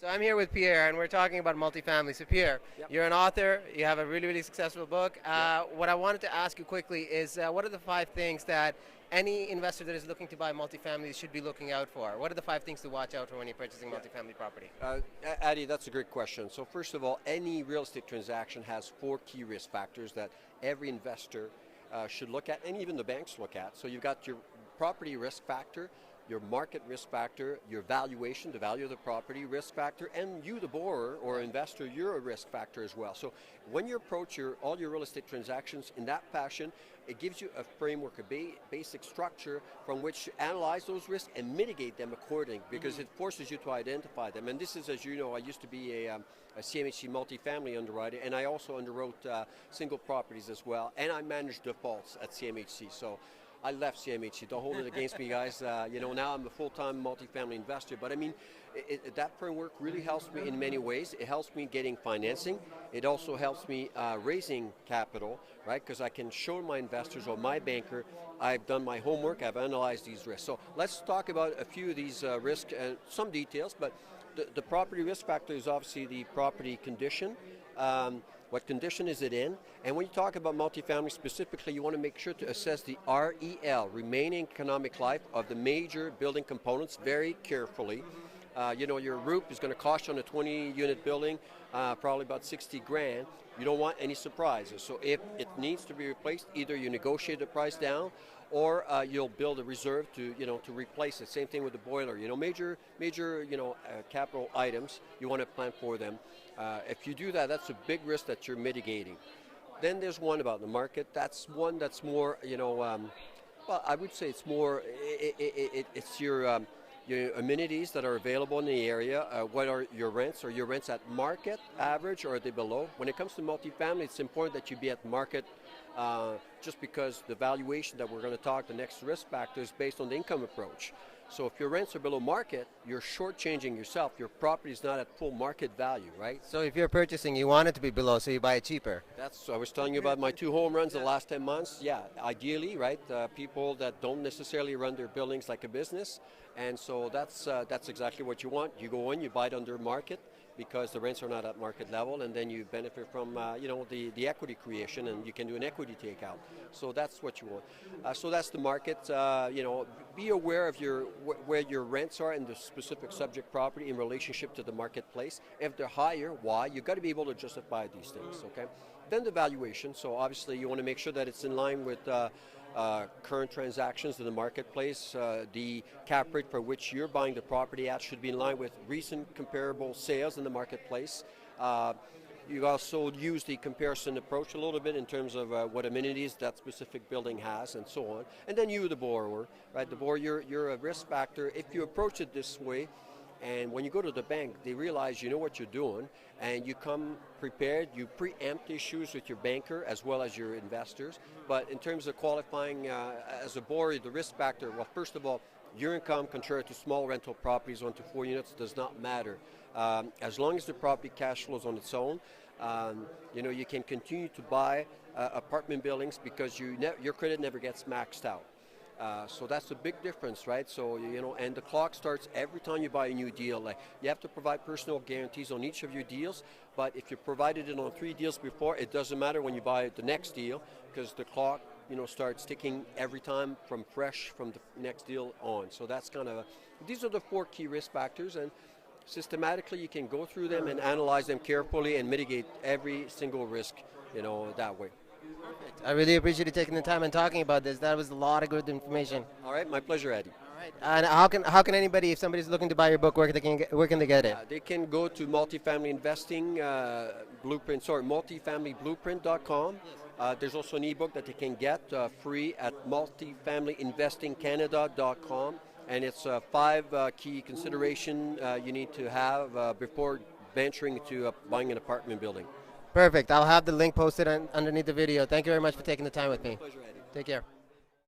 So I'm here with Pierre, and we're talking about multifamily. So Pierre, Yep. you're an author. You have a really, really successful book. Yep. What I wanted to ask you quickly is, what are the 5 things that any investor that is looking to buy multifamily should be looking out for? What are the 5 things to watch out for when you're purchasing multifamily property? Addy, that's a great question. So first of all, any real estate transaction has 4 key risk factors that every investor should look at, and even the banks look at. So you've got your property risk factor, your market risk factor, your valuation, the value of the property risk factor, and you, the borrower or investor, you're a risk factor as well. So when you approach all your real estate transactions in that fashion, it gives you a framework, a basic structure from which to analyze those risks and mitigate them accordingly, because it forces you to identify them. And this is, as you know, I used to be a CMHC multifamily underwriter, and I also underwrote single properties as well, and I managed defaults at CMHC. So I left CMHC. Don't hold it against me, guys. Now I'm a full-time multifamily investor. But I mean, that framework really helps me in many ways. It helps me getting financing. It also helps me raising capital, right? Because I can show my investors or my banker, I've done my homework, I've analyzed these risks. So let's talk about a few of these risks and some details. But the property risk factor is obviously the property condition. What condition is it in? And when you talk about multifamily specifically, you want to make sure to assess the REL, remaining economic life, of the major building components very carefully. Your roof is going to cost you on a 20-unit building probably about 60 grand. You don't want any surprises. So if it needs to be replaced, either you negotiate the price down, or you'll build a reserve to replace it. Same thing with the boiler. Major capital items, you want to plan for them. If you do that, that's a big risk that you're mitigating. Then there's one about the market. That's one that's more, well, I would say it's more, it's your amenities that are available in the area. What are your rents? Are your rents at market average, or are they below? When it comes to multifamily, it's important that you be at market, just because the valuation that we're going to talk, the next risk factor, is based on the income approach. So if your rents are below market, you're shortchanging yourself. Your property is not at full market value, right? So if you're purchasing, you want it to be below, so you buy it cheaper. I was telling you about my 2 home runs the last 10 months. Yeah, ideally, right? People that don't necessarily run their buildings like a business. And so that's exactly what you want. You go in, you buy it under market, because the rents are not at market level, and then you benefit from the equity creation, and you can do an equity takeout. So that's what you want. So that's the market. Be aware of where your rents are in the specific subject property in relationship to the marketplace. If they're higher, why? You've got to be able to justify these things, okay? Then the valuation. So obviously you want to make sure that it's in line with current transactions in the marketplace. The cap rate for which you're buying the property at should be in line with recent comparable sales in the marketplace. You also use the comparison approach a little bit in terms of what amenities that specific building has, and so on. And then you, the borrower, right? The borrower, you're a risk factor. If you approach it this way, and when you go to the bank, they realize you know what you're doing, and you come prepared. You preempt issues with your banker as well as your investors. But in terms of qualifying as a borrower, the risk factor, well, first of all, your income contrary to small rental properties 1 to 4 units does not matter. As long as the property cash flows on its own, you can continue to buy apartment buildings, because your credit never gets maxed out. So that's a big difference, right? So, and the clock starts every time you buy a new deal. Like, you have to provide personal guarantees on each of your deals, but if you provided it on 3 deals before, it doesn't matter when you buy the next deal, because the clock, starts ticking every time from the next deal on. So that's these are the 4 key risk factors, and systematically you can go through them and analyze them carefully and mitigate every single risk, that way. Perfect. I really appreciate you taking the time and talking about this. That was a lot of good information. All right, my pleasure, Eddie. All right. And how can anybody, if somebody's looking to buy your book, where can they get it? They can go to multifamily investing multifamilyblueprint.com. There's also an ebook that they can get free at multifamilyinvestingcanada.com, and it's 5 key consideration you need to have before venturing into buying an apartment building. Perfect. I'll have the link posted underneath the video. Thank you very much for taking the time with me. My pleasure, Eddie. Take care.